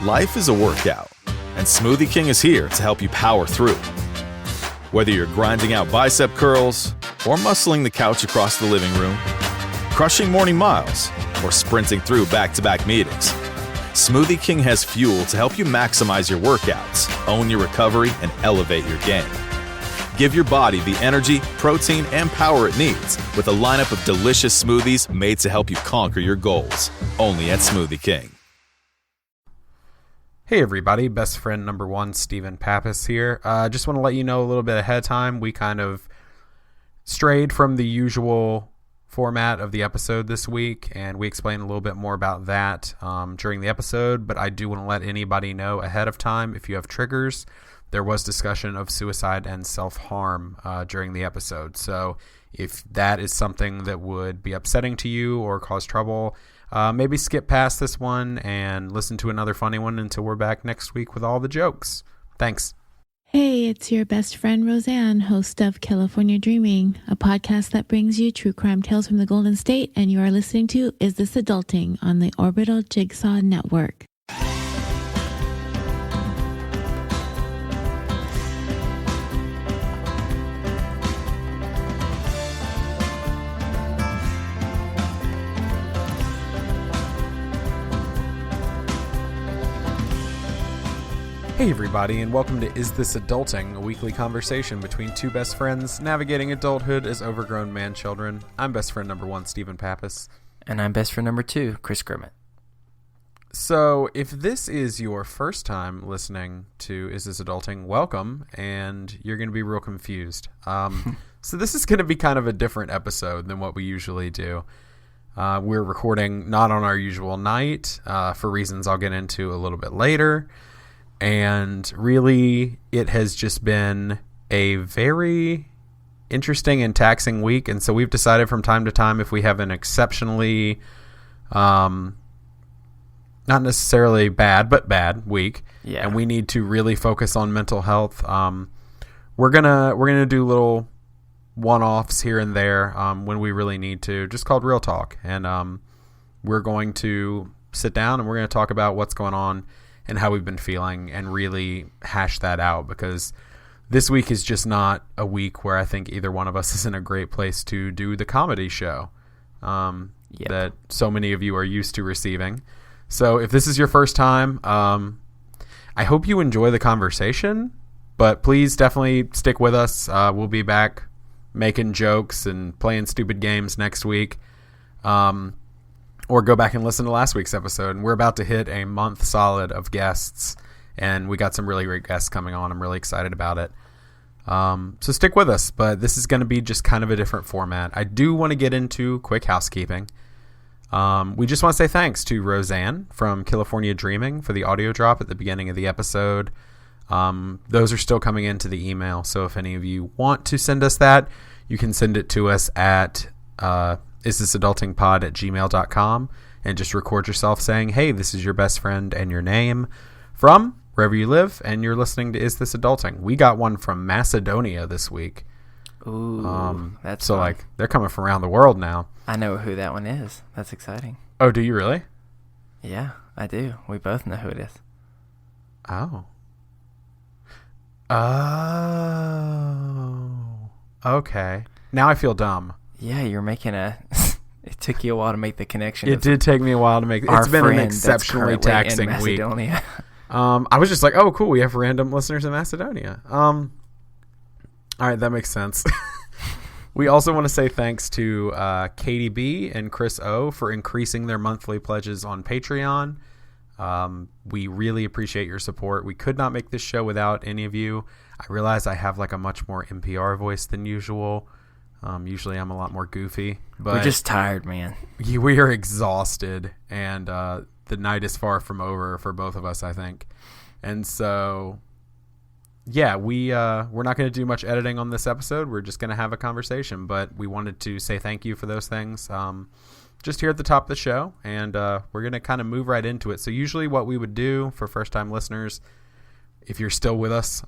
Life is a workout, and Smoothie King is here to help you power through. Whether you're grinding out bicep curls, or muscling the couch across the living room, crushing morning miles, or sprinting through back-to-back meetings, Smoothie King has fuel to help you maximize your workouts, own your recovery, and elevate your game. Give your body the energy, protein, and power it needs with a lineup of delicious smoothies made to help you conquer your goals. Only at Smoothie King. Hey everybody, best friend number one, Stephen Pappas here. Just want to let you know a little bit ahead of time. We kind of strayed from the usual format of the episode this week, and we explained a little bit more about that during the episode, but I do want to let anybody know ahead of time if you have triggers. There was discussion of suicide and self-harm during the episode, so if that is something that would be upsetting to you or cause trouble, maybe skip past this one and listen to another funny one until we're back next week with all the jokes. Thanks. Hey, it's your best friend Roseanne, host of California Dreaming, a podcast that brings you true crime tales from the Golden State, and you are listening to Is This Adulting on the Orbital Jigsaw Network. Hey everybody, and welcome to Is This Adulting, a weekly conversation between two best friends navigating adulthood as overgrown man-children. I'm best friend number one, Stephen Pappas. And I'm best friend number two, Chris Grimmett. So if this is your first time listening to Is This Adulting, welcome, and you're going to be real confused. So this is going to be kind of a different episode than what we usually do. We're recording not on our usual night for reasons I'll get into a little bit later. And really, it has just been a very interesting and taxing week. And so we've decided from time to time, if we have an exceptionally, not necessarily bad, but bad week, and we need to really focus on mental health, we're gonna do little one-offs here and there when we really need to, just called Real Talk. And we're going to sit down and we're going to talk about what's going on and how we've been feeling and really hash that out, because this week is just not a week where I think either one of us is in a great place to do the comedy show that so many of you are used to receiving. So if this is your first time, I hope you enjoy the conversation, but please definitely stick with us. We'll be back making jokes and playing stupid games next week. Or go back and listen to last week's episode. And we're about to hit a month solid of guests, and we got some really great guests coming on. I'm really excited about it. So stick with us, but this is going to be just kind of a different format. I do want to get into quick housekeeping. We just want to say thanks to Roseanne from California Dreaming for the audio drop at the beginning of the episode. Those are still coming into the email, so if any of you want to send us that, you can send it to us at isthisadultingpod@gmail.com and just record yourself saying, hey, this is your best friend and your name from wherever you live, and you're listening to Is This Adulting. We got one from Macedonia this week. Ooh, that's so fun. like they're coming from around the world now. I know who that one is. That's exciting. Oh, do you really? Yeah, I do. We both know who it is. Oh, okay. Now I feel dumb. Yeah, you're making it took you a while to make the connection. It did take me a while to make. It's been an exceptionally taxing week. I was just like, oh, cool. We have random listeners in Macedonia. All right, that makes sense. We also want to say thanks to Katie B and Chris O for increasing their monthly pledges on Patreon. We really appreciate your support. We could not make this show without any of you. I realize I have like a much more NPR voice than usual. Usually I'm a lot more goofy, but we're just tired, man. We are exhausted, and the night is far from over for both of us, I think. And so, yeah, we're not going to do much editing on this episode. We're just going to have a conversation, but we wanted to say thank you for those things just here at the top of the show, and we're going to kind of move right into it. So usually what we would do for first-time listeners, if you're still with us,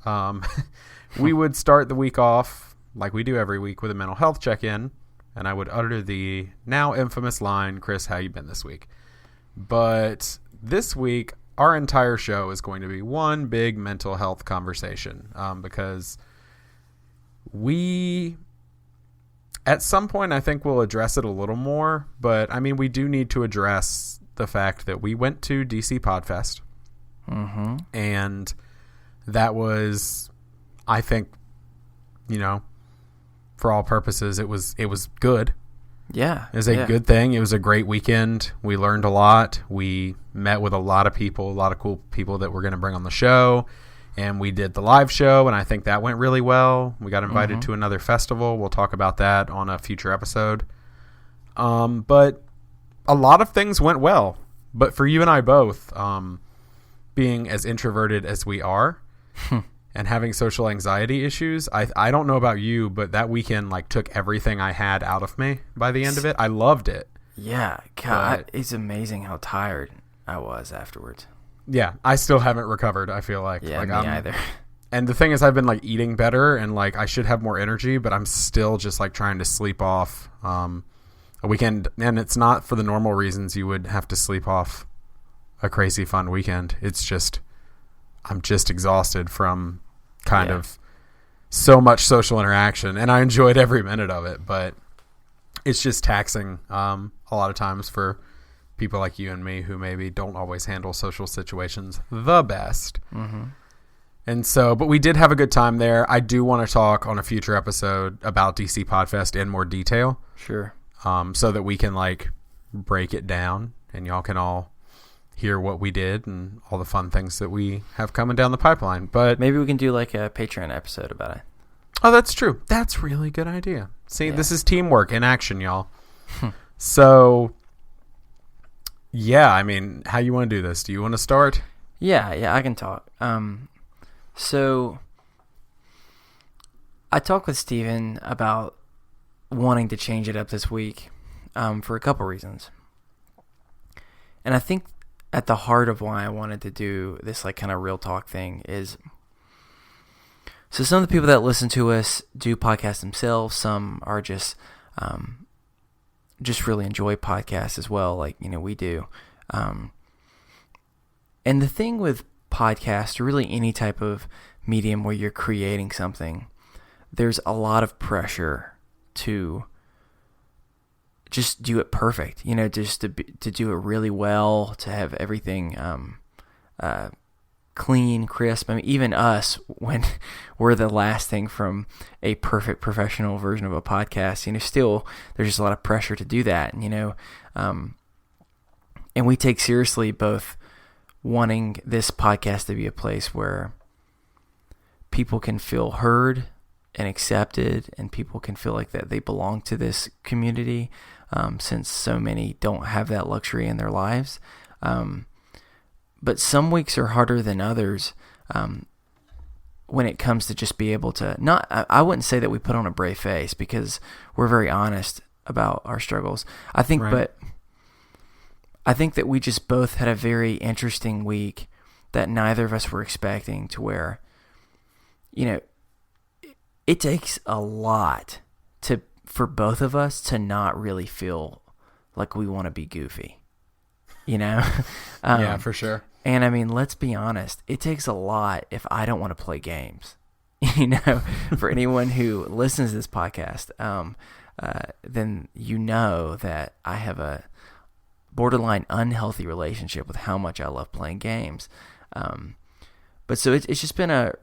we would start the week off like we do every week with a mental health check-in, and I would utter the now infamous line, Chris, how you been this week? But this week, our entire show is going to be one big mental health conversation, because we, at some point, I think we'll address it a little more. But, I mean, we do need to address the fact that we went to DC Podfest. Mm-hmm. And that was, I think, for all purposes, it was good. Yeah. It was a good thing. It was a great weekend. We learned a lot. We met with a lot of people, a lot of cool people that we're going to bring on the show. And we did the live show, and I think that went really well. We got invited to another festival. We'll talk about that on a future episode. But a lot of things went well. But for you and I both, being as introverted as we are and having social anxiety issues, I don't know about you, but that weekend took everything I had out of me by the end of it. I loved it. Yeah. God, it's amazing how tired I was afterwards. Yeah, I still haven't recovered, I feel like. Yeah, me either. And the thing is, I've been eating better, and I should have more energy, but I'm still just trying to sleep off a weekend. And it's not for the normal reasons you would have to sleep off a crazy fun weekend. It's just, I'm just exhausted from kind of so much social interaction, and I enjoyed every minute of it, but it's just taxing a lot of times for people like you and me who maybe don't always handle social situations the best. Mm-hmm. And so, but we did have a good time there. I do want to talk on a future episode about DC Podfest in more detail. Sure. So that we can break it down and y'all can all hear what we did and all the fun things that we have coming down the pipeline. But maybe we can do a Patreon episode about it. Oh, that's true. That's a really good idea. See, this is teamwork in action, y'all. So, yeah, I mean, how you want to do this? Do you want to start? Yeah, I can talk. So I talked with Steven about wanting to change it up this week for a couple reasons. And I think at the heart of why I wanted to do this kind of real talk thing is, so some of the people that listen to us do podcasts themselves. Some are just really enjoy podcasts as well, we do. And the thing with podcasts, or really any type of medium where you're creating something, there's a lot of pressure to just do it perfect, just to do it really well, to have everything clean, crisp. I mean, even us, when we're the last thing from a perfect professional version of a podcast, still there's just a lot of pressure to do that, and we take seriously both wanting this podcast to be a place where people can feel heard and accepted, and people can feel like that they belong to this community, since so many don't have that luxury in their lives. But some weeks are harder than others when it comes to just be able to I wouldn't say that we put on a brave face, because we're very honest about our struggles. I think, right. But I think that we just both had a very interesting week that neither of us were expecting, to where, it takes a lot for both of us to not really feel like we want to be goofy, Yeah, for sure. And I mean, let's be honest, it takes a lot if I don't want to play games. For anyone who listens to this podcast, then that I have a borderline unhealthy relationship with how much I love playing games. But so it's just been an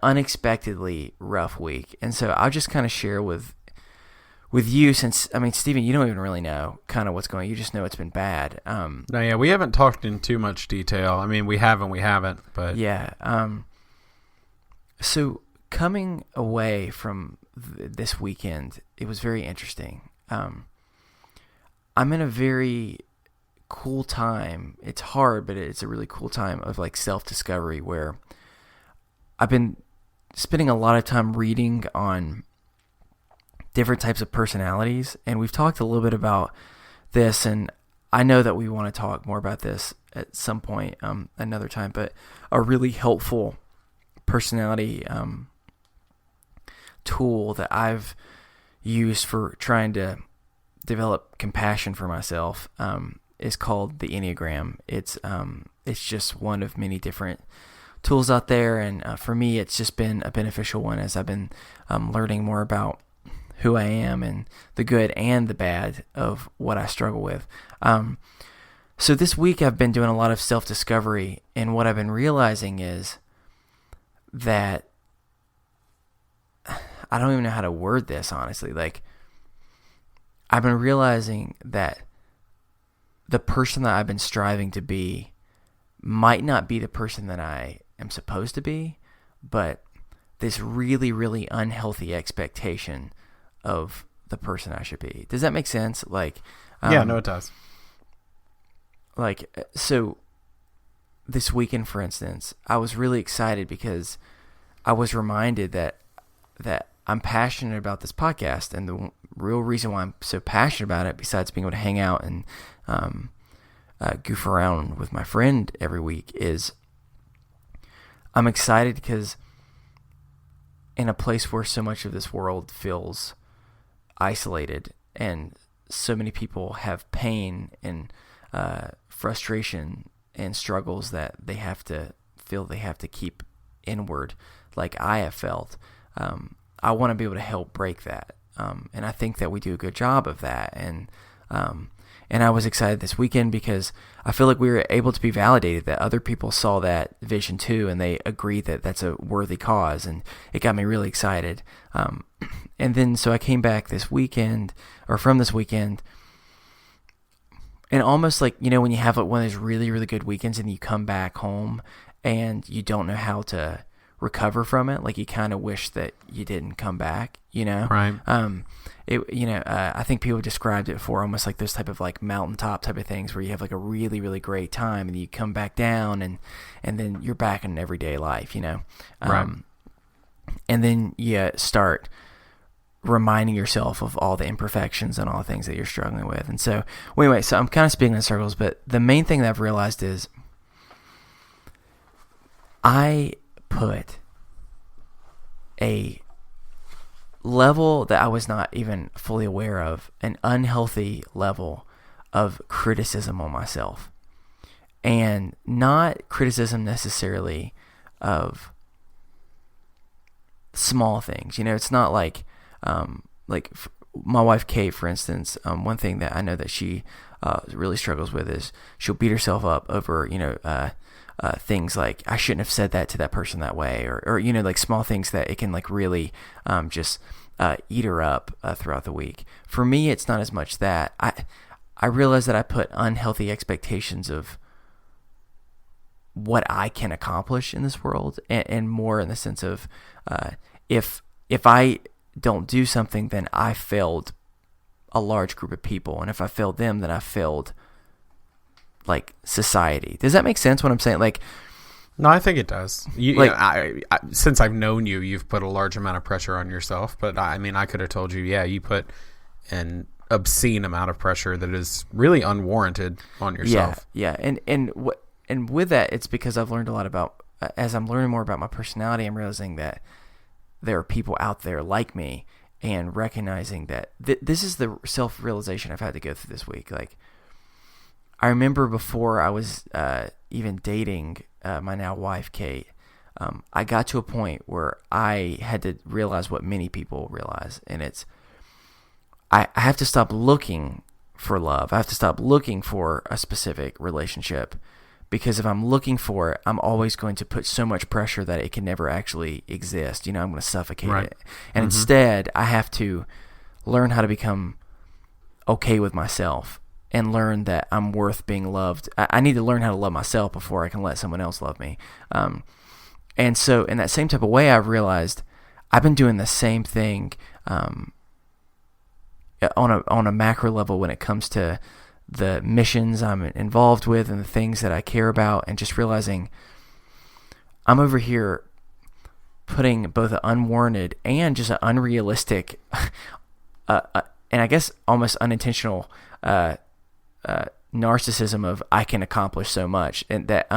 unexpectedly rough week. And so I'll just kind of share with you, since, I mean, Steven, you don't even really know kind of what's going on. You just know it's been bad. No, yeah, we haven't talked in too much detail. I mean, we haven't, but... Yeah. So coming away from this weekend, it was very interesting. I'm in a very cool time. It's hard, but it's a really cool time of self-discovery, where I've been spending a lot of time reading on different types of personalities, and we've talked a little bit about this, and I know that we want to talk more about this at some point, another time, but a really helpful personality tool that I've used for trying to develop compassion for myself is called the Enneagram. It's just one of many different tools out there, and for me, it's just been a beneficial one as I've been learning more about who I am and the good and the bad of what I struggle with. So this week I've been doing a lot of self-discovery, and what I've been realizing is that I don't even know how to word this, honestly. Like, I've been realizing that the person that I've been striving to be might not be the person that I am supposed to be, but this really, really unhealthy expectation of the person I should be. Does that make sense? Like, yeah, no, it does. Like, so this weekend, for instance, I was really excited because I was reminded that I'm passionate about this podcast, and the real reason why I'm so passionate about it, besides being able to hang out and goof around with my friend every week, is I'm excited because in a place where so much of this world feels isolated and so many people have pain and frustration and struggles that they have to feel they have to keep inward, like I have felt, I want to be able to help break that. And I think that we do a good job of that. And I was excited this weekend because I feel like we were able to be validated that other people saw that vision too, and they agreed that that's a worthy cause, and it got me really excited. And then so I came back from this weekend, and almost like, you know, when you have one of those really, really good weekends and you come back home and you don't know how to recover from it, like you kind of wish that you didn't come back, you know? Right. I think people described it for almost like those type of like mountaintop type of things where you have like a really, really great time and you come back down and then you're back in everyday life, you know? Right. And then you start reminding yourself of all the imperfections and all the things that you're struggling with. And so, well, anyway, so I'm kind of speaking in circles, but the main thing that I've realized is I put a level that I was not even fully aware of, an unhealthy level of criticism on myself. And not criticism necessarily of small things. You know, it's not like my wife Kate, for instance, one thing that I know that she really struggles with is she'll beat herself up over, you know, things like, I shouldn't have said that to that person that way, or you know, like small things that it can like really just eat her up throughout the week. For me, it's not as much that. I realize that I put unhealthy expectations of what I can accomplish in this world, and more in the sense of if I don't do something, then I failed a large group of people, and if I failed them, then I failed like society. Does that make sense what I'm saying? Like, no, I think it does. I since I've known you, you've put a large amount of pressure on yourself, but I mean, I could have told you, yeah, you put an obscene amount of pressure that is really unwarranted on yourself. Yeah. And with that, it's because I've learned a lot about, as I'm learning more about my personality, I'm realizing that there are people out there like me, and recognizing that this is the self-realization I've had to go through this week. Like, I remember before I was even dating my now wife, Kate, I got to a point where I had to realize what many people realize, and it's I have to stop looking for love. I have to stop looking for a specific relationship, because if I'm looking for it, I'm always going to put so much pressure that it can never actually exist. You know, I'm going to suffocate it. And instead, I have to learn how to become okay with myself and learn that I'm worth being loved. I need to learn how to love myself before I can let someone else love me. And so in that same type of way, I've realized I've been doing the same thing on a macro level when it comes to the missions I'm involved with and the things that I care about, and just realizing I'm over here putting both an unwarranted and just an unrealistic, and I guess almost unintentional narcissism of I can accomplish so much, and that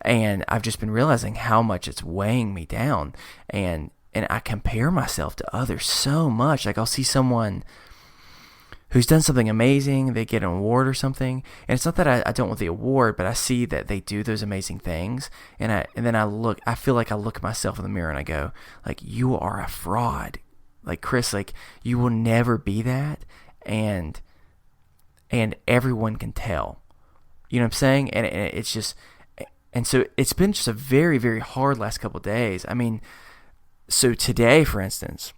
and I've just been realizing how much it's weighing me down, and I compare myself to others so much. Like, I'll see someone who's done something amazing, they get an award or something, and it's not that I don't want the award, but I see that they do those amazing things, and then I feel like I look at myself in the mirror and I go, like, you are a fraud. Like, Chris, like, you will never be that, and everyone can tell. You know what I'm saying? And it's just, and so it's been just a very, very hard last couple of days. I mean, so today, for instance,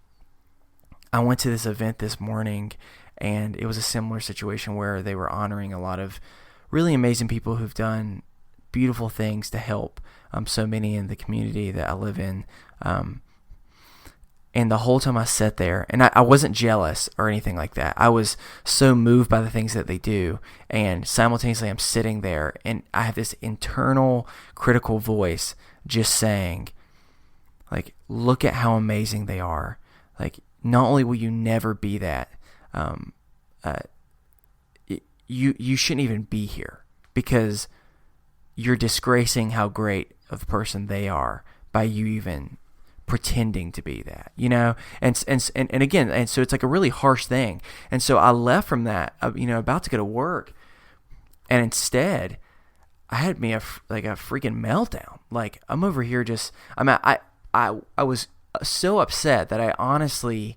I went to this event this morning, and it was a similar situation where they were honoring a lot of really amazing people who've done beautiful things to help so many in the community that I live in. And the whole time I sat there, and I wasn't jealous or anything like that. I was so moved by the things that they do, and simultaneously I'm sitting there, and I have this internal critical voice just saying, like, look at how amazing they are. Like, not only will you never be that, you shouldn't even be here, because you're disgracing how great of a person they are by you even pretending to be that, you know? And again, and so it's like a really harsh thing. And so I left from that, about to go to work, and instead I had me a freaking meltdown. Like, I'm over here I was so upset that I honestly,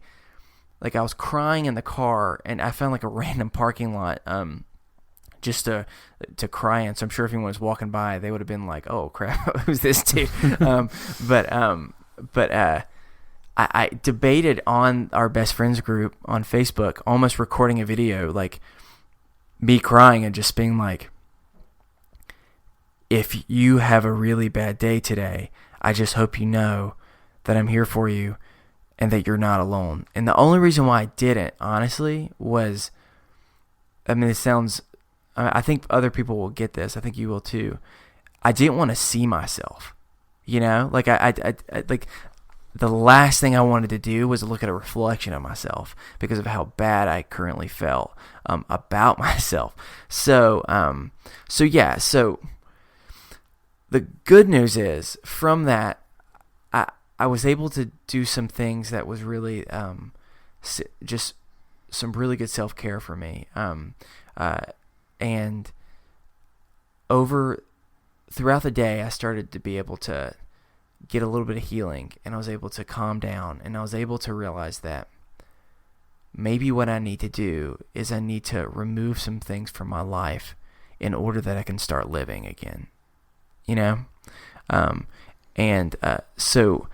like, I was crying in the car, and I found like a random parking lot just to cry in. So I'm sure if anyone was walking by, they would have been like, "Oh crap, who's this dude?" But I debated on our best friends group on Facebook, almost recording a video, like me crying and just being like, if you have a really bad day today, I just hope you know that I'm here for you and that you're not alone. And the only reason why I didn't, honestly, was, I mean, I think other people will get this. I think you will too. I didn't want to see myself, you know? Like, I like, the last thing I wanted to do was look at a reflection of myself because of how bad I currently felt about myself. So the good news is, from that, I was able to do some things that was really just some really good self-care for me. And throughout the day, I started to be able to get a little bit of healing, and I was able to calm down, and I was able to realize that maybe what I need to do is I need to remove some things from my life in order that I can start living again, you know? So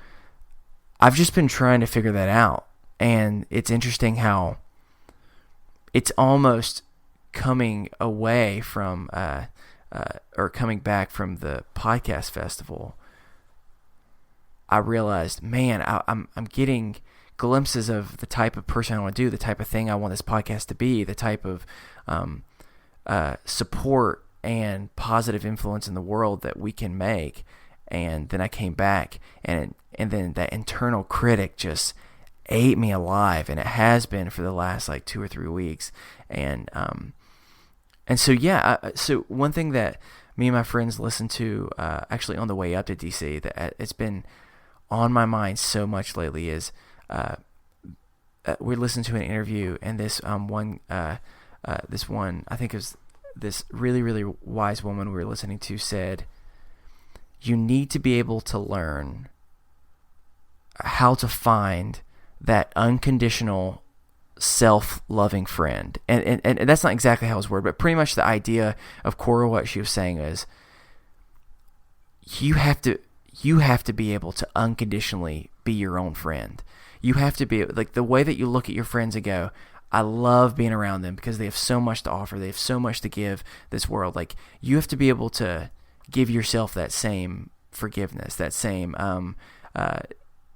I've just been trying to figure that out, and it's interesting how it's almost coming away from or coming back from the podcast festival. I realized, man, I'm getting glimpses of the type of person I want to do, the type of thing I want this podcast to be, the type of support and positive influence in the world that we can make. And then I came back, and then that internal critic just ate me alive, and it has been for the last like 2 or 3 weeks. And so so one thing that me and my friends listened to actually on the way up to DC, that it's been on my mind so much lately, is we listened to an interview, and this one I think it was this really, really wise woman we were listening to said, you need to be able to learn how to find that unconditional self-loving friend. And that's not exactly how it was worded, but pretty much the idea of Cora, what she was saying is, you have to be able to unconditionally be your own friend. You have to be, like, the way that you look at your friends and go, I love being around them because they have so much to offer. They have so much to give this world. Like, you have to be able to give yourself that same forgiveness, that same,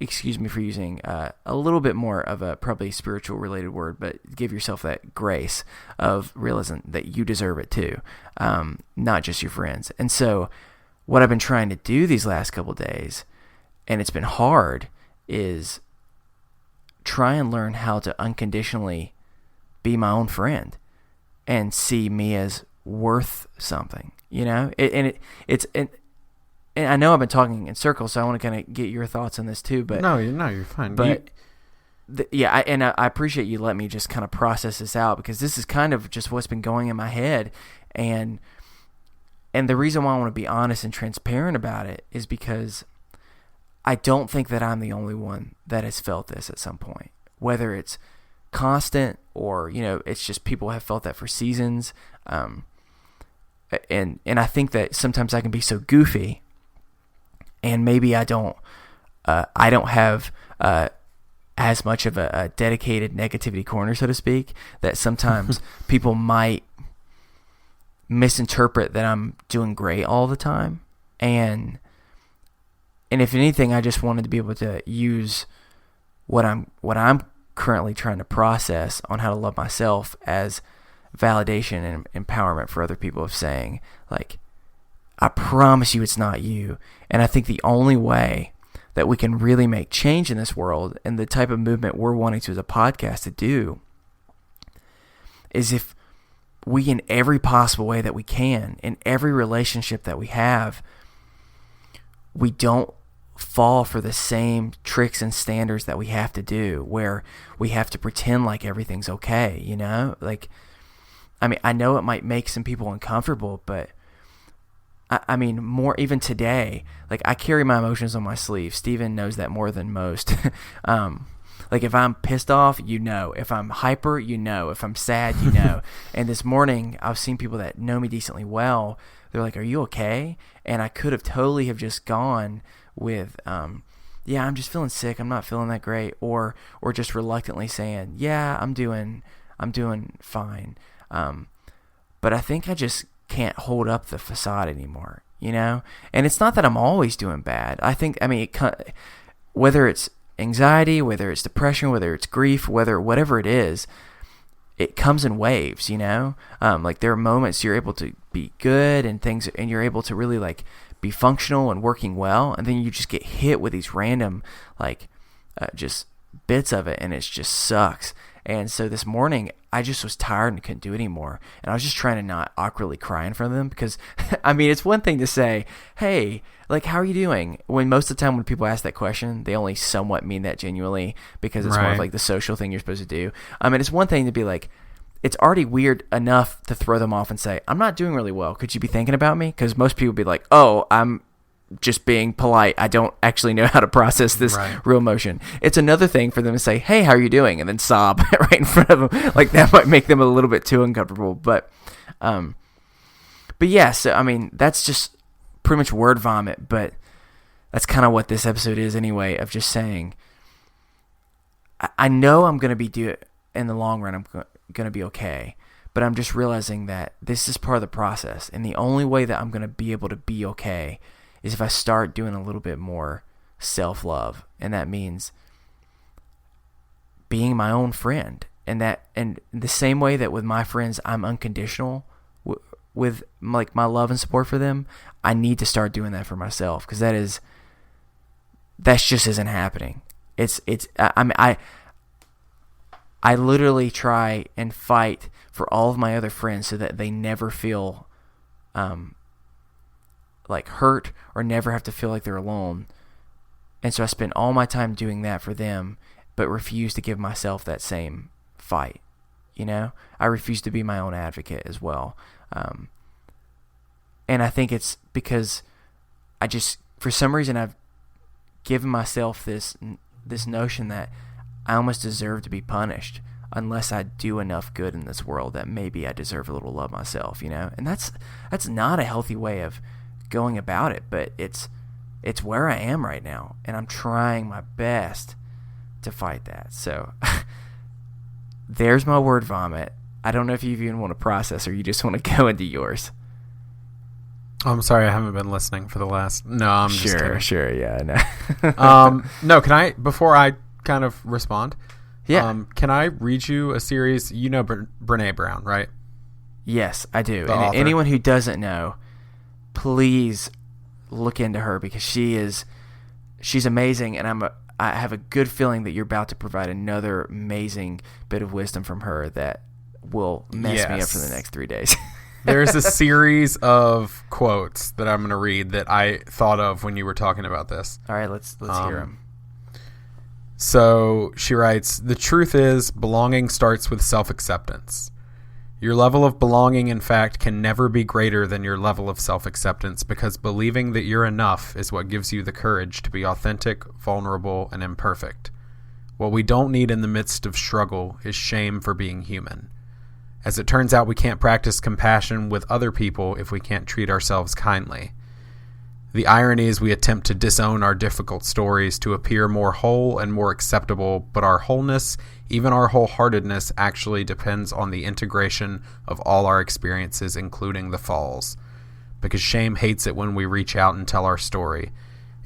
excuse me for using a little bit more of a probably spiritual related word, but give yourself that grace of realizing that you deserve it too, not just your friends. And so what I've been trying to do these last couple of days, and it's been hard, is try and learn how to unconditionally be my own friend and see me as worth something, you know? And I know I've been talking in circles, so I want to kind of get your thoughts on this too. But no, you're fine. But I appreciate you letting me just kind of process this out, because this is kind of just what's been going in my head. And the reason why I want to be honest and transparent about it is because I don't think that I'm the only one that has felt this at some point, whether it's constant or, it's just people have felt that for seasons. And I think that sometimes I can be so goofy, and maybe I don't have as much of a dedicated negativity corner, so to speak, that sometimes people might misinterpret that I'm doing great all the time. And if anything, I just wanted to be able to use what I'm currently trying to process on how to love myself as validation and empowerment for other people, of saying, like, I promise you it's not you. And I think the only way that we can really make change in this world, and the type of movement we're wanting to as a podcast to do, is if we, in every possible way that we can, in every relationship that we have, we don't fall for the same tricks and standards that we have to do, where we have to pretend like everything's okay, Like, I mean, I know it might make some people uncomfortable, but I mean, more even today, like, I carry my emotions on my sleeve. Steven knows that more than most. Like, if I'm pissed off, if I'm hyper, if I'm sad, And this morning, I've seen people that know me decently well. They're like, "Are you okay?" And I could have totally have just gone with, "Yeah, I'm just feeling sick. I'm not feeling that great," or just reluctantly saying, "Yeah, I'm doing fine." But I think I just can't hold up the facade anymore, And it's not that I'm always doing bad. I think, whether it's anxiety, whether it's depression, whether it's grief, whatever it is, it comes in waves, Like, there are moments you're able to be good and things, and you're able to really, like, be functional and working well, and then you just get hit with these random, like, just bits of it, and it just sucks. And so this morning, I just was tired and couldn't do it anymore. And I was just trying to not awkwardly cry in front of them, because, it's one thing to say, "Hey, like, how are you doing?" When most of the time when people ask that question, they only somewhat mean that genuinely, because it's more of like the social thing you're supposed to do. It's one thing to be like, it's already weird enough to throw them off and say, "I'm not doing really well. Could you be thinking about me?" Because most people would be like, "Oh, I'm just being polite. I don't actually know how to process this real emotion." It's another thing for them to say, "Hey, how are you doing?" and then sob right in front of them. Like, that might make them a little bit too uncomfortable. But yeah, so, that's just pretty much word vomit, but that's kind of what this episode is anyway, of just saying, I know I'm going to be in the long run, I'm going to be okay. But I'm just realizing that this is part of the process. And the only way that I'm going to be able to be okay is if I start doing a little bit more self-love. And that means being my own friend. And the same way that with my friends, I'm unconditional with like my love and support for them, I need to start doing that for myself. Because that just isn't happening. I literally try and fight for all of my other friends so that they never feel like hurt or never have to feel like they're alone. And so I spend all my time doing that for them, but refuse to give myself that same fight. I refuse to be my own advocate as well. And I think it's because I just, for some reason, I've given myself this notion that I almost deserve to be punished unless I do enough good in this world, that maybe I deserve a little love myself, And that's not a healthy way of going about it, but it's where I am right now, and I'm trying my best to fight that. So there's my word vomit. I don't know if you even want to process or you just want to go into yours. I'm sorry, I haven't been listening for the last... No, I'm just kidding. Sure, yeah, I know. No, can I, before I kind of respond... Yeah. Can I read you a series? You know Brené Brown, right? Yes, I do. And anyone who doesn't know, please look into her, because she's amazing, and I have a good feeling that you're about to provide another amazing bit of wisdom from her that will mess me up for the next 3 days. There's a series of quotes that I'm going to read that I thought of when you were talking about this. All right, let's hear them. So she writes, the truth is, belonging starts with self-acceptance. Your level of belonging, in fact, can never be greater than your level of self-acceptance, because believing that you're enough is what gives you the courage to be authentic, vulnerable, and imperfect. What we don't need in the midst of struggle is shame for being human. As it turns out, we can't practice compassion with other people if we can't treat ourselves kindly. The irony is we attempt to disown our difficult stories to appear more whole and more acceptable, but our wholeness, even our wholeheartedness, actually depends on the integration of all our experiences, including the falls. Because shame hates it when we reach out and tell our story.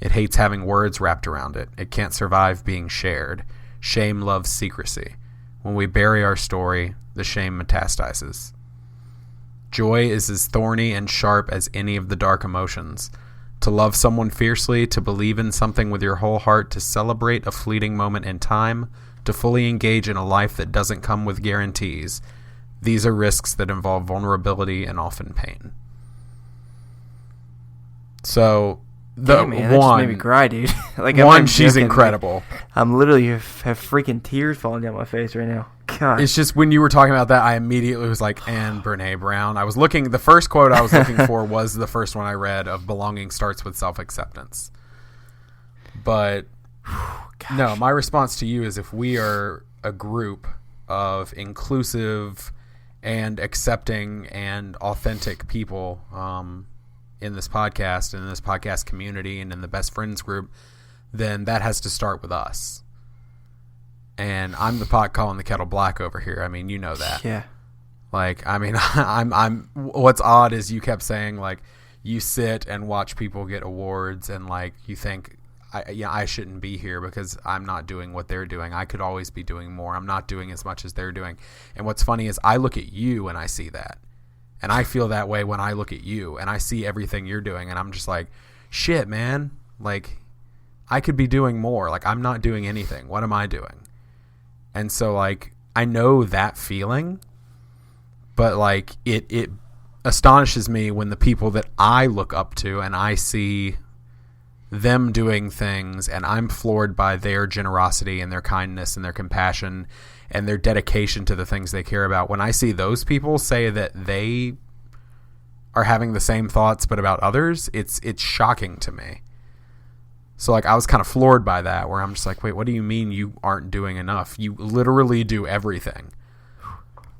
It hates having words wrapped around it. It can't survive being shared. Shame loves secrecy. When we bury our story, the shame metastasizes. Joy is as thorny and sharp as any of the dark emotions. To love someone fiercely, to believe in something with your whole heart, to celebrate a fleeting moment in time, to fully engage in a life that doesn't come with guarantees. These are risks that involve vulnerability and often pain. So, that just made me cry, dude. Like, one, she's incredible. I'm literally have freaking tears falling down my face right now. God. It's just when you were talking about that, I immediately was like, and Brene Brown. The first quote I was looking for was the first one I read of belonging starts with self-acceptance. But no, my response to you is, if we are a group of inclusive and accepting and authentic people in this podcast and in this podcast community and in the best friends group, then that has to start with us. And I'm the pot calling the kettle black over here. I mean, you know that. Yeah. Like, I mean, I'm. What's odd is you kept saying, like, you sit and watch people get awards, and like you think, I shouldn't be here because I'm not doing what they're doing. I could always be doing more. I'm not doing as much as they're doing. And what's funny is I look at you and I see that, and I feel that way when I look at you and I see everything you're doing, and I'm just like, shit, man. Like, I could be doing more. Like, I'm not doing anything. What am I doing? And so, like, I know that feeling, but, like, it astonishes me when the people that I look up to and I see them doing things, and I'm floored by their generosity and their kindness and their compassion and their dedication to the things they care about. When I see those people say that they are having the same thoughts but about others, it's shocking to me. So, like, I was kind of floored by that, where I'm just like, wait, what do you mean you aren't doing enough? You literally do everything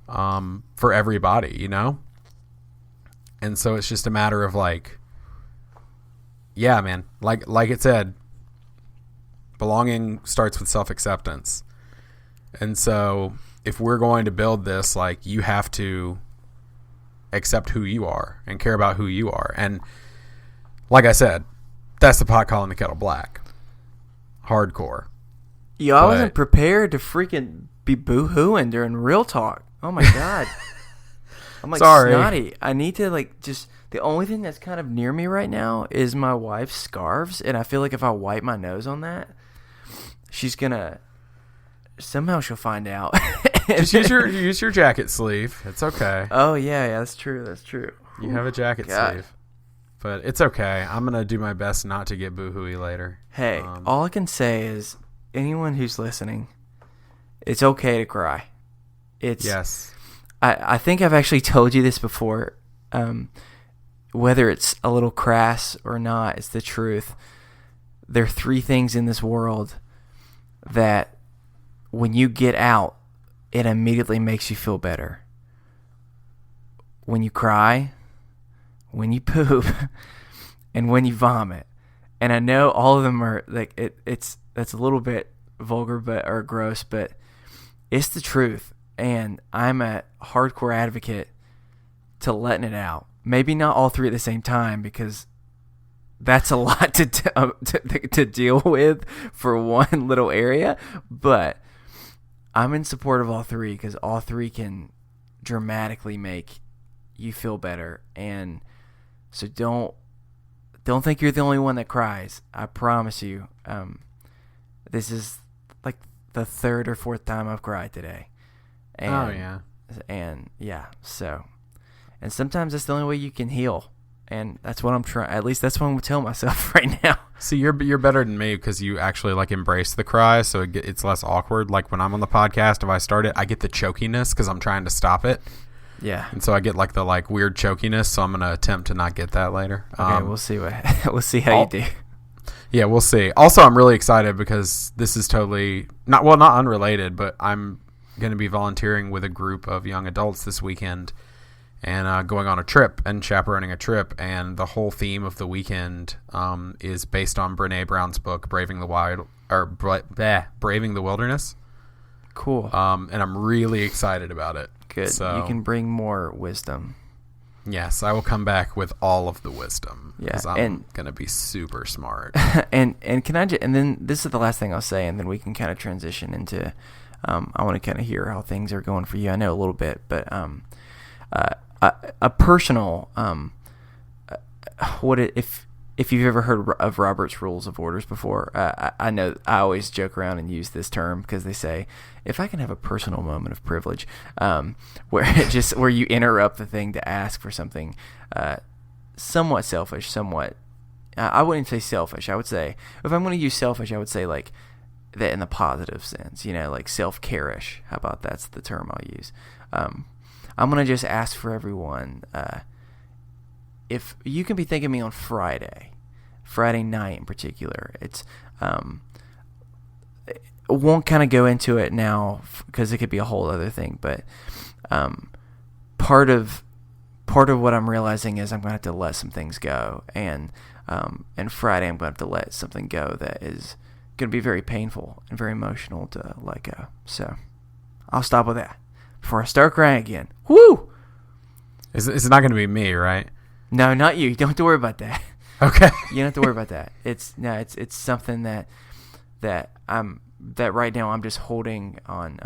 for everybody, you know? And so it's just a matter of, like, yeah, man, like it said, belonging starts with self-acceptance. And so if we're going to build this, like, you have to accept who you are and care about who you are. And like I said, that's the pot calling the kettle black. Hardcore. Yo, I wasn't prepared to freaking be boo-hooing during real talk. Oh my God. I'm like, sorry. Snotty. I need to, like, just, the only thing that's kind of near me right now is my wife's scarves. And I feel like if I wipe my nose on that, she's gonna, somehow she'll find out. Just use your jacket sleeve. It's okay. Oh yeah, that's true. You have a jacket sleeve. But it's okay. I'm going to do my best not to get boo-hooey later. Hey, all I can say is, anyone who's listening, it's okay to cry. Yes. I think I've actually told you this before. Whether it's a little crass or not, it's the truth. There are 3 things in this world that when you get out, it immediately makes you feel better. When you cry, when you poop, and when you vomit. And I know all of them are like, that's a little bit vulgar or gross, but it's the truth. And I'm a hardcore advocate to letting it out. Maybe not all 3 at the same time, because that's a lot to deal with for one little area. But I'm in support of all 3, because all 3 can dramatically make you feel better. And so don't think you're the only one that cries. I promise you. This is like the 3rd or 4th time I've cried today. And so, and sometimes that's the only way you can heal. And that's what I'm trying. At least that's what I'm telling myself right now. See, you're better than me because you actually like embrace the cry, so it's less awkward. Like when I'm on the podcast, if I start it, I get the chokiness because I'm trying to stop it. Yeah, and so I get like the weird chokiness. So I'm gonna attempt to not get that later. Okay, we'll see how you do. Yeah, we'll see. Also, I'm really excited because this is totally not unrelated, but I'm going to be volunteering with a group of young adults this weekend and going on a trip and chaperoning a trip. And the whole theme of the weekend is based on Brene Brown's book, Braving the Wilderness. Cool. And I'm really excited about it. Good. So, you can bring more wisdom. Yes, I will come back with all of the wisdom because I'm going to be super smart. and can I and then this is the last thing I'll say, and then we can kind of transition into I want to kind of hear how things are going for you. I know a little bit, but a personal if you've ever heard of Robert's Rules of Orders before, I know I always joke around and use this term because they say, if I can have a personal moment of privilege, where you interrupt the thing to ask for something, somewhat selfish, I wouldn't say selfish. I would say, if I'm going to use selfish, I would say like that in the positive sense, like self-care-ish. How about that's the term I'll use? I'm going to just ask for everyone, if you can be thinking of me on Friday night in particular, it's won't kind of go into it now because it could be a whole other thing, but part of what I'm realizing is I'm going to have to let some things go, and Friday I'm going to have to let something go that is going to be very painful and very emotional to let go. So I'll stop with that before I start crying again. Woo! It's not going to be me, right? No, not you. You don't have to worry about that. Okay. You don't have to worry about that. It's something that right now I'm just holding on.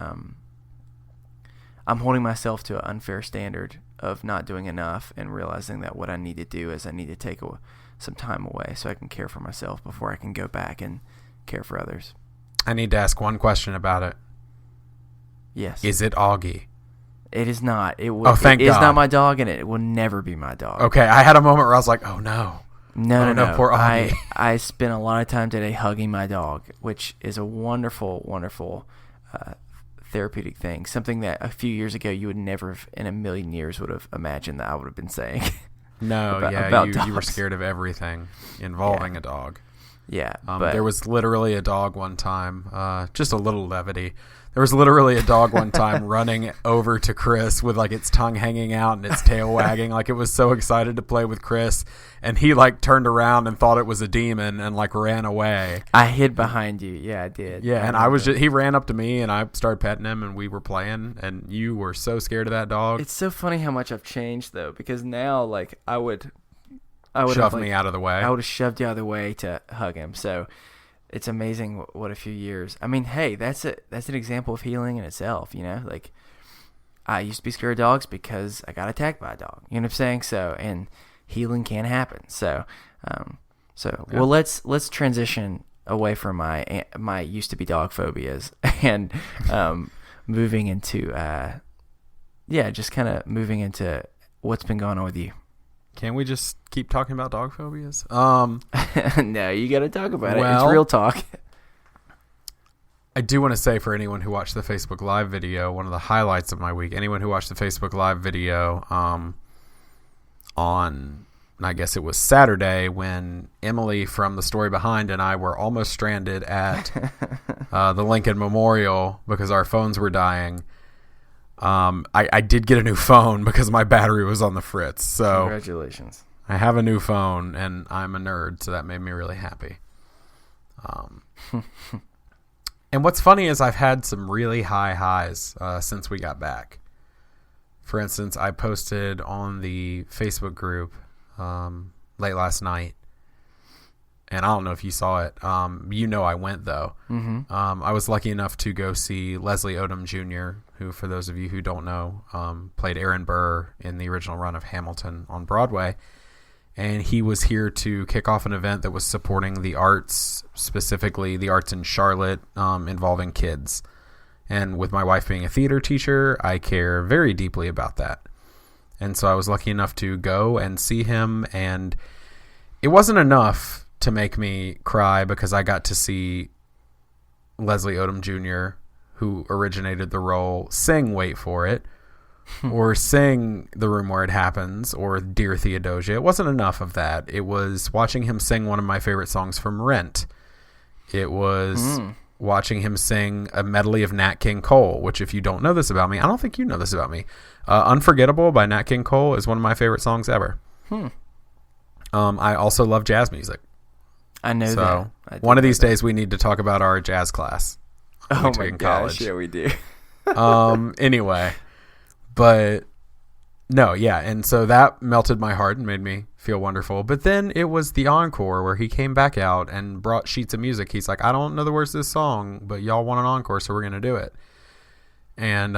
I'm holding myself to an unfair standard of not doing enough, and realizing that what I need to do is I need to take some time away so I can care for myself before I can go back and care for others. I need to ask one question about it. Yes. Is it Augie? It is not. Thank God. It is not my dog, and it will never be my dog. Okay, I had a moment where I was like, oh no. No, poor Augie. I spent a lot of time today hugging my dog, which is a wonderful, wonderful therapeutic thing. Something that a few years ago you would never in a million years would have imagined that I would have been saying. No, about you were scared of everything involving a dog. Yeah. But there was literally a dog one time, just a little levity. There was literally a dog one time running over to Chris with like its tongue hanging out and its tail wagging, like it was so excited to play with Chris, and he like turned around and thought it was a demon and like ran away. I hid behind you. Yeah, I did. Yeah, and he ran up to me and I started petting him and we were playing, and you were so scared of that dog. It's so funny how much I've changed though, because now like I would shove me out of the way. I would have shoved you out of the way to hug him. So it's amazing what a few years. I mean, hey, that's an example of healing in itself, Like, I used to be scared of dogs because I got attacked by a dog. You know what I'm saying? So, and healing can happen. So, well, let's transition away from my used to be dog phobias and moving into just kind of moving into what's been going on with you. Can we just keep talking about dog phobias? No, you got to talk about it. It's real talk. I do want to say, for anyone who watched the Facebook Live video, one of the highlights of my week, anyone who watched the Facebook Live video on, I guess it was Saturday, when Emily from The Story Behind and I were almost stranded at the Lincoln Memorial because our phones were dying. I did get a new phone because my battery was on the fritz. So congratulations. I have a new phone and I'm a nerd, so that made me really happy. And what's funny is I've had some really high highs since we got back. For instance, I posted on the Facebook group late last night, and I don't know if you saw it. I went, though. Mm-hmm. I was lucky enough to go see Leslie Odom Jr., who, for those of you who don't know, played Aaron Burr in the original run of Hamilton on Broadway. And he was here to kick off an event that was supporting the arts, specifically the arts in Charlotte, involving kids. And with my wife being a theater teacher, I care very deeply about that. And so I was lucky enough to go and see him, and it wasn't enough to make me cry because I got to see Leslie Odom Jr., who originated the role, sing Wait For It, or sing The Room Where It Happens, or Dear Theodosia. It wasn't enough of that. It was watching him sing one of my favorite songs from Rent. It was watching him sing a medley of Nat King Cole, which, if you don't know this about me, I don't think you know this about me. Unforgettable by Nat King Cole is one of my favorite songs ever. I also love jazz music. I know that. One of these days we need to talk about our jazz class. Oh my gosh, yeah, we do. Anyway, but no, yeah, and so that melted my heart and made me feel wonderful. But then it was the encore where he came back out and brought sheets of music. He's like, I don't know the words to this song, but y'all want an encore, so we're going to do it. And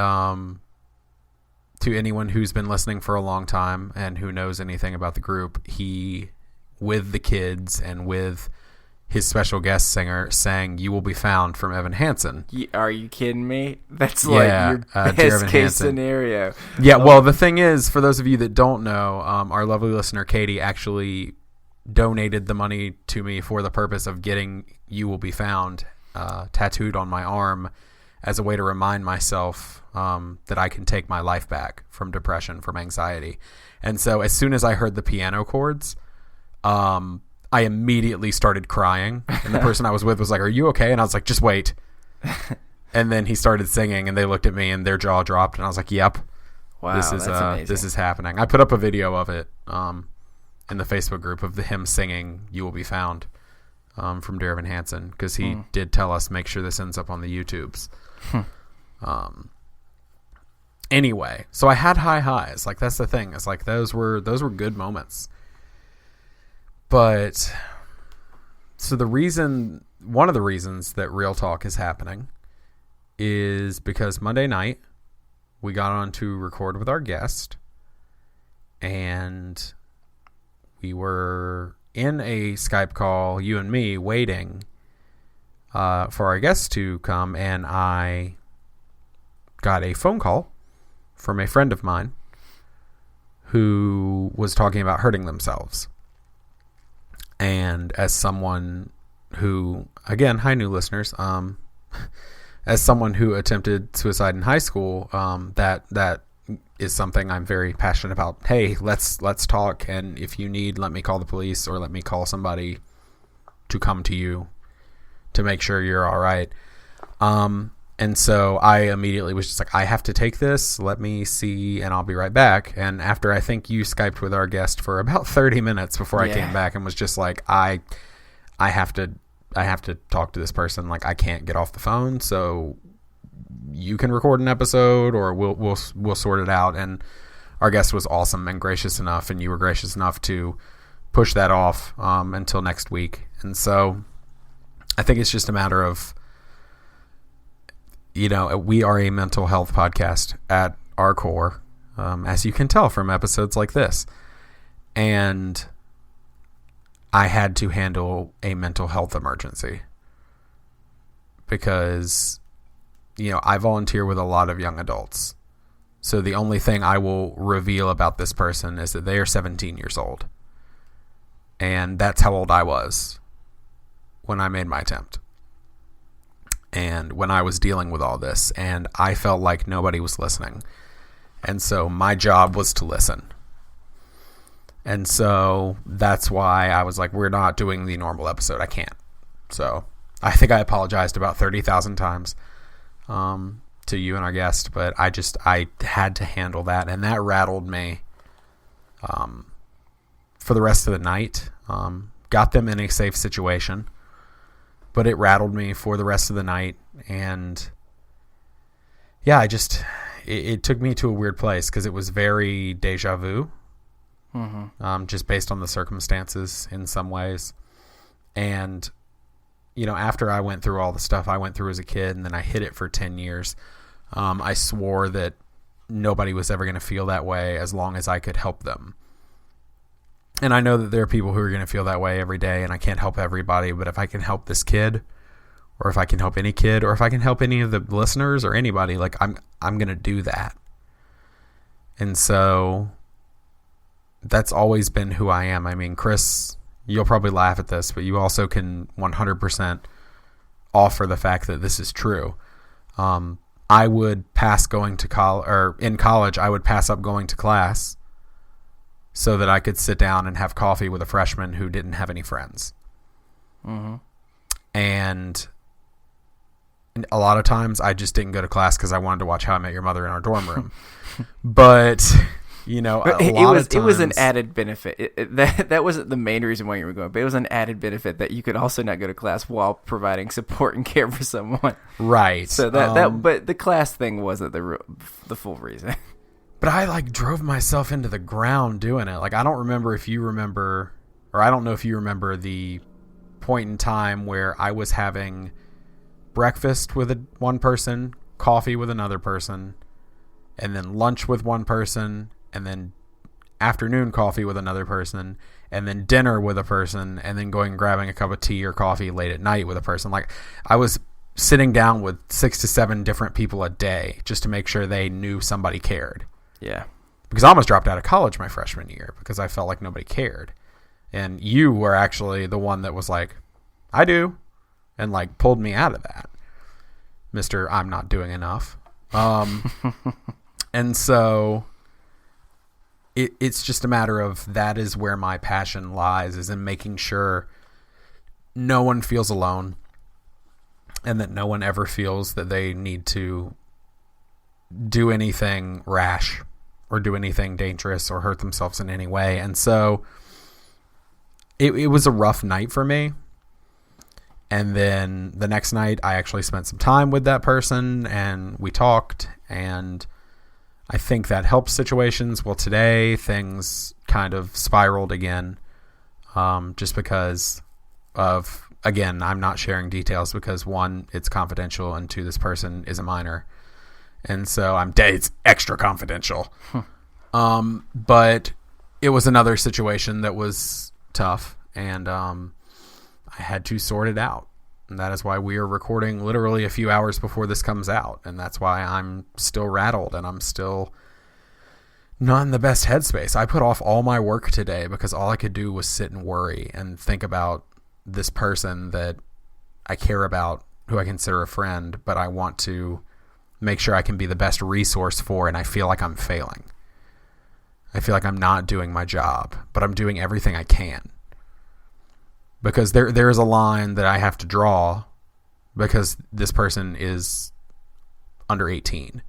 to anyone who's been listening for a long time and who knows anything about the group, he, with the kids and with his special guest singer, sang You Will Be Found from Evan Hansen. Are you kidding me? That's like your best case scenario. Yeah, well, the thing is, for those of you that don't know, our lovely listener Katie actually donated the money to me for the purpose of getting You Will Be Found tattooed on my arm as a way to remind myself that I can take my life back from depression, from anxiety. And so as soon as I heard the piano chords, I immediately started crying, and the person I was with was like, are you okay? And I was like, just wait. And then he started singing, and they looked at me and their jaw dropped, and I was like, yep. Wow, this is happening. I put up a video of it in the Facebook group of him singing You Will Be Found from Dear Evan Hansen, because he did tell us, make sure this ends up on the YouTubes. Anyway, so I had high highs. Like, that's the thing. It's like those were good moments. But so one of the reasons that Real Talk is happening is because Monday night we got on to record with our guest, and we were in a Skype call, you and me, waiting for our guest to come, and I got a phone call from a friend of mine who was talking about hurting themselves. And as someone who, again, hi new listeners, as someone who attempted suicide in high school, that is something I'm very passionate about. Hey, let's talk, and if you need, let me call the police or let me call somebody to come to you to make sure you're all right. And so I immediately was just like, I have to take this. Let me see, and I'll be right back. And after I think you Skyped with our guest for about 30 minutes before I came back and was just like, I have to talk to this person. Like, I can't get off the phone, so you can record an episode or we'll sort it out. And our guest was awesome and gracious enough, and you were gracious enough to push that off until next week. And so I think it's just a matter of, we are a mental health podcast at our core, as you can tell from episodes like this. And I had to handle a mental health emergency because, I volunteer with a lot of young adults. So the only thing I will reveal about this person is that they are 17 years old. And that's how old I was when I made my attempt. And when I was dealing with all this, and I felt like nobody was listening. And so my job was to listen. And so that's why I was like, we're not doing the normal episode. I can't. So I think I apologized about 30,000 times to you and our guest, but I had to handle that. And that rattled me for the rest of the night. Got them in a safe situation. But it rattled me for the rest of the night. And yeah, it took me to a weird place because it was very deja vu, just based on the circumstances in some ways. And, after I went through all the stuff I went through as a kid, and then I hid it for 10 years, I swore that nobody was ever going to feel that way as long as I could help them. And I know that there are people who are going to feel that way every day, and I can't help everybody, but if I can help this kid, or if I can help any kid, or if I can help any of the listeners or anybody, like I'm going to do that. And so that's always been who I am. I mean, Chris, you'll probably laugh at this, but you also can 100% offer the fact that this is true. I would pass going to college, or in college, I would pass up going to class so that I could sit down and have coffee with a freshman who didn't have any friends. Mm-hmm. And a lot of times I just didn't go to class because I wanted to watch How I Met Your Mother in our dorm room. But, you know, it was an added benefit. That wasn't the main reason why you were going, but it was an added benefit that you could also not go to class while providing support and care for someone. Right. So but the class thing wasn't the full reason. But I like drove myself into the ground doing it. Like, I don't remember if you remember, or I don't know if you remember the point in time where I was having breakfast with one person, coffee with another person, and then lunch with one person, and then afternoon coffee with another person, and then dinner with a person, and then going and grabbing a cup of tea or coffee late at night with a person. Like, I was sitting down with 6 to 7 different people a day just to make sure they knew somebody cared. Yeah. Because I almost dropped out of college my freshman year because I felt like nobody cared. And you were actually the one that was like, I do, and like pulled me out of that. Mr. I'm not doing enough. And so it's just a matter of that is where my passion lies, is in making sure no one feels alone and that no one ever feels that they need to do anything rash or do anything dangerous or hurt themselves in any way. And so it was a rough night for me. And then the next night I actually spent some time with that person and we talked, and I think that helps situations. Well, today things kind of spiraled again, just because of, again, I'm not sharing details because 1, it's confidential, and 2, this person is a minor. And so it's extra confidential. But it was another situation that was tough, and I had to sort it out. And that is why we are recording literally a few hours before this comes out. And that's why I'm still rattled and I'm still not in the best headspace. I put off all my work today because all I could do was sit and worry and think about this person that I care about, who I consider a friend, but I want to make sure I can be the best resource for, and I feel like I'm failing. I feel like I'm not doing my job, but I'm doing everything I can. Because there is a line that I have to draw because this person is under 18.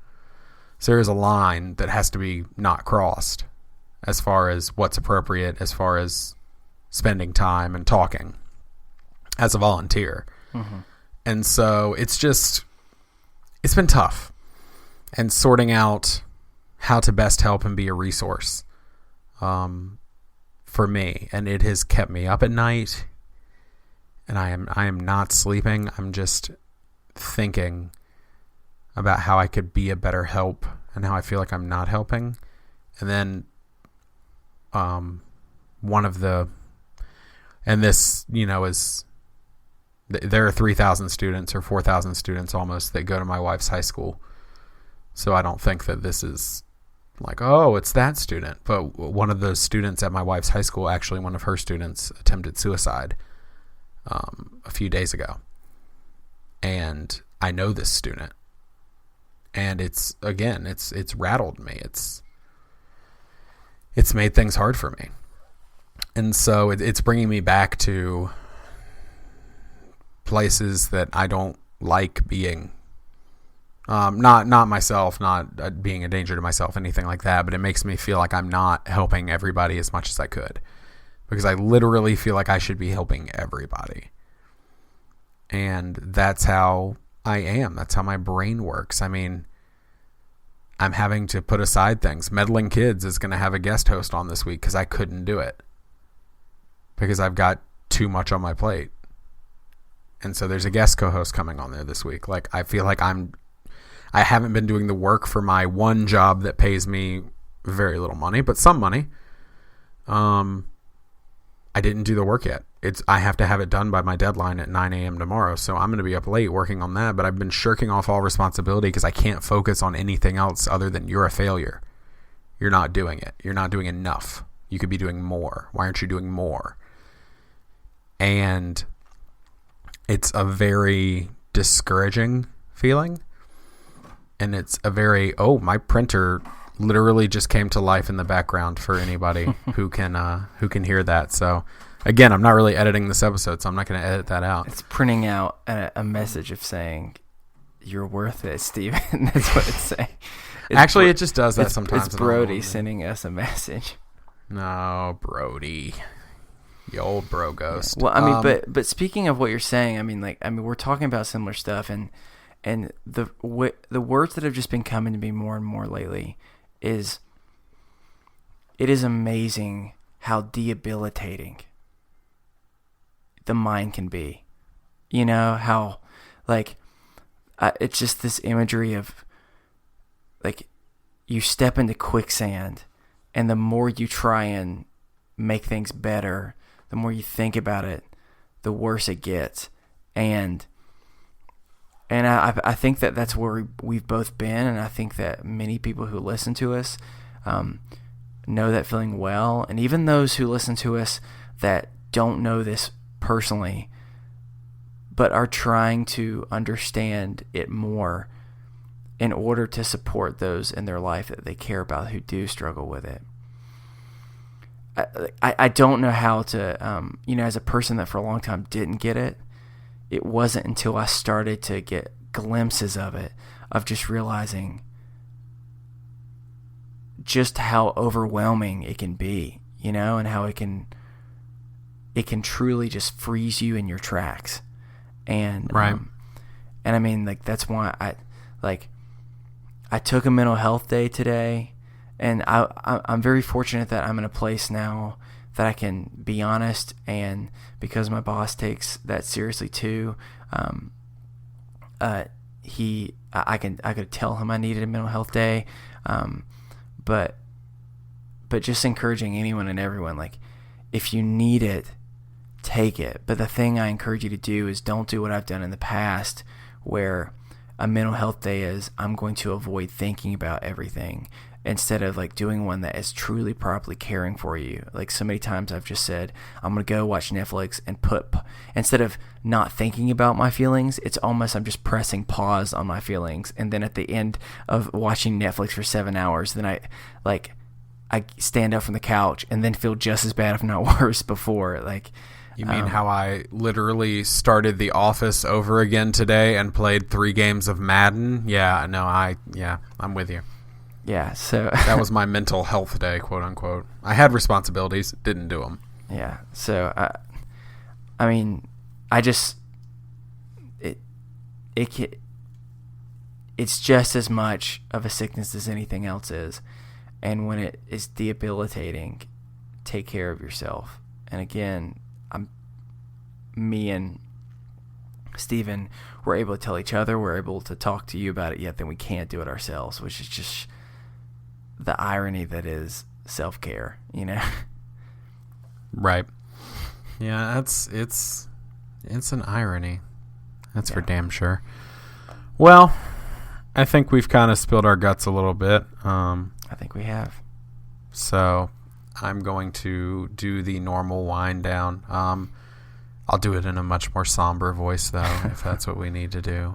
So there is a line that has to be not crossed as far as what's appropriate, as far as spending time and talking as a volunteer. Mm-hmm. And so it's been tough. And sorting out how to best help and be a resource for me. And it has kept me up at night. And I am not sleeping. I'm just thinking about how I could be a better help and how I feel like I'm not helping. And then there are 3,000 students or 4,000 students almost that go to my wife's high school. So I don't think that this is like, oh, it's that student. But one of those students at my wife's high school, actually one of her students attempted suicide a few days ago. And I know this student. And it's rattled me. It's made things hard for me. And so it's bringing me back to places that I don't like being. Not myself, not being a danger to myself, anything like that, but it makes me feel like I'm not helping everybody as much as I could. Because I literally feel like I should be helping everybody. And that's how I am. That's how my brain works. I mean, I'm having to put aside things. Meddling Kids is going to have a guest host on this week because I couldn't do it. Because I've got too much on my plate. And so there's a guest co-host coming on there this week. Like, I feel like I haven't been doing the work for my one job that pays me very little money, but some money. I didn't do the work yet. I have to have it done by my deadline at 9 a.m. tomorrow, so I'm going to be up late working on that, but I've been shirking off all responsibility because I can't focus on anything else other than you're a failure. You're not doing it. You're not doing enough. You could be doing more. Why aren't you doing more? and it's a very discouraging feeling. And it's a very, my printer literally just came to life in the background for anybody who can hear that. So again, I'm not really editing this episode, so I'm not going to edit that out. It's printing out a message of saying, "You're worth it, Steven." That's what it's saying. Actually, it just does that sometimes. It's Brody sending us a message. No, Brody. The old bro ghost. Yeah. Well, I mean, but speaking of what you're saying, I mean, we're talking about similar stuff, and the words that have just been coming to me more and more lately is, it is amazing how debilitating the mind can be. You know, how, like, it's just this imagery of, like, you step into quicksand, and the more you try and make things better, the more you think about it, the worse it gets. And I think that that's where we've both been, and I think that many people who listen to us know that feeling well. And even those who listen to us that don't know this personally, but are trying to understand it more in order to support those in their life that they care about who do struggle with it. I don't know how to, as a person that for a long time didn't get it, it wasn't until I started to get glimpses of it, of just realizing just how overwhelming it can be, and how it can truly just freeze you in your tracks. And, right. And I mean, like, that's why I took a mental health day today, and I'm very fortunate that I'm in a place now that I can be honest, and because my boss takes that seriously too, I could tell him I needed a mental health day, but just encouraging anyone and everyone, like, if you need it, take it. But the thing I encourage you to do is don't do what I've done in the past, where a mental health day is, I'm going to avoid thinking about everything, instead of like doing one that is truly properly caring for you. Like, so many times I've just said, I'm going to go watch Netflix and instead of not thinking about my feelings, it's almost I'm just pressing pause on my feelings. And then at the end of watching Netflix for 7 hours, then I stand up from the couch and then feel just as bad, if not worse, before. Like, you mean how I literally started The Office over again today and played 3 games of Madden? Yeah, no, I'm with you. Yeah, so that was my mental health day, quote unquote. I had responsibilities, didn't do them. Yeah, so I mean, I just it's just as much of a sickness as anything else is, and when it is debilitating, take care of yourself. And again, me and Steven, we're able to tell each other, we're able to talk to you about it, yet then we can't do it ourselves, which is just the irony that is self-care, Right. Yeah, it's an irony. That's for damn sure. Well, I think we've kind of spilled our guts a little bit. I think we have. So I'm going to do the normal wind down. I'll do it in a much more somber voice, though, if that's what we need to do.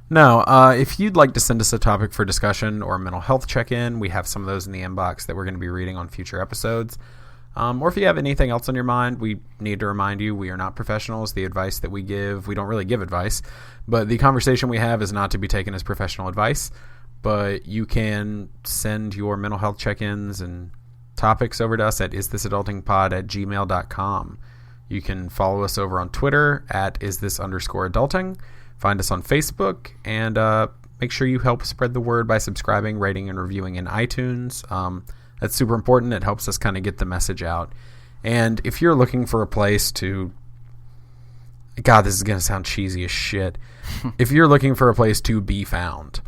If you'd like to send us a topic for discussion or a mental health check-in, we have some of those in the inbox that we're going to be reading on future episodes. Or if you have anything else on your mind, we need to remind you we are not professionals. The advice that we give, we don't really give advice, but the conversation we have is not to be taken as professional advice. But you can send your mental health check-ins and topics over to us at isthisadultingpod@gmail.com. You can follow us over on Twitter at isthis_adulting. Find us on Facebook, and make sure you help spread the word by subscribing, rating, and reviewing in iTunes. That's super important. It helps us kind of get the message out. And if you're looking for a place to... God, this is going to sound cheesy as shit. If you're looking for a place to be found,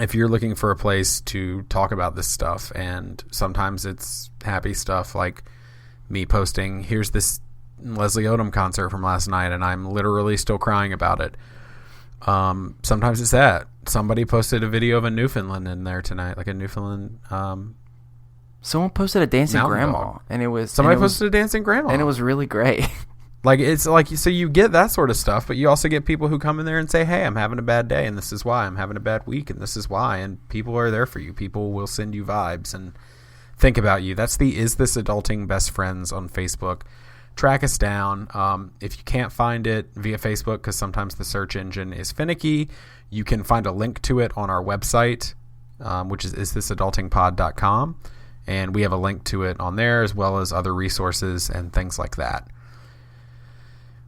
if you're looking for a place to talk about this stuff, and sometimes it's happy stuff like me posting, here's this Leslie Odom concert from last night, and I'm literally still crying about it. Sometimes it's that. Somebody posted a video of a Newfoundland in there tonight, like a Newfoundland Someone posted a dancing Mountain grandma, dog. and it was Somebody posted a dancing grandma, and it was really great. Like, it's like, so you get that sort of stuff, but you also get people who come in there and say, hey, I'm having a bad day, and this is why. I'm having a bad week, and this is why. And people are there for you. People will send you vibes and think about you. That's the Is This Adulting Best Friends on Facebook. Track us down. If you can't find it via Facebook, because sometimes the search engine is finicky, you can find a link to it on our website, which is isthisadultingpod.com. And we have a link to it on there, as well as other resources and things like that.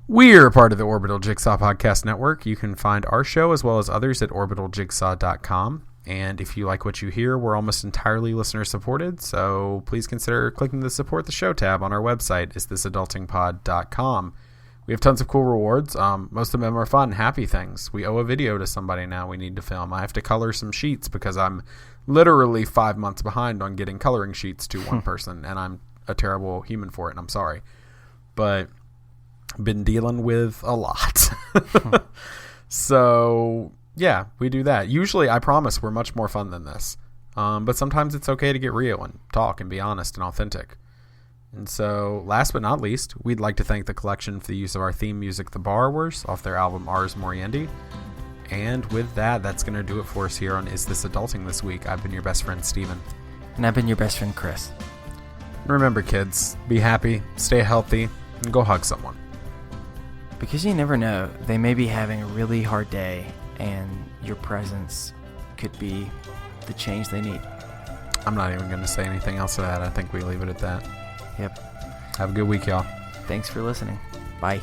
We're part of the Orbital Jigsaw Podcast Network. You can find our show as well as others at orbitaljigsaw.com. And if you like what you hear, we're almost entirely listener supported, so please consider clicking the Support the Show tab on our website, isthisadultingpod.com. We have tons of cool rewards. Most of them are fun, happy things. We owe a video to somebody now we need to film. I have to color some sheets because I'm literally 5 months behind on getting coloring sheets to one person, and I'm a terrible human for it, and I'm sorry. But been dealing with a lot. So yeah, we do that. Usually, I promise, we're much more fun than this. But sometimes it's okay to get real and talk and be honest and authentic. And so, last but not least, we'd like to thank the collection for the use of our theme music, The Borrowers, off their album Ars Moriendi. And with that, that's going to do it for us here on Is This Adulting this week. I've been your best friend, Steven. And I've been your best friend, Chris. Remember, kids, be happy, stay healthy, and go hug someone. Because you never know, they may be having a really hard day, and your presence could be the change they need. I'm not even going to say anything else to that. I think we leave it at that. Yep. Have a good week, y'all. Thanks for listening. Bye.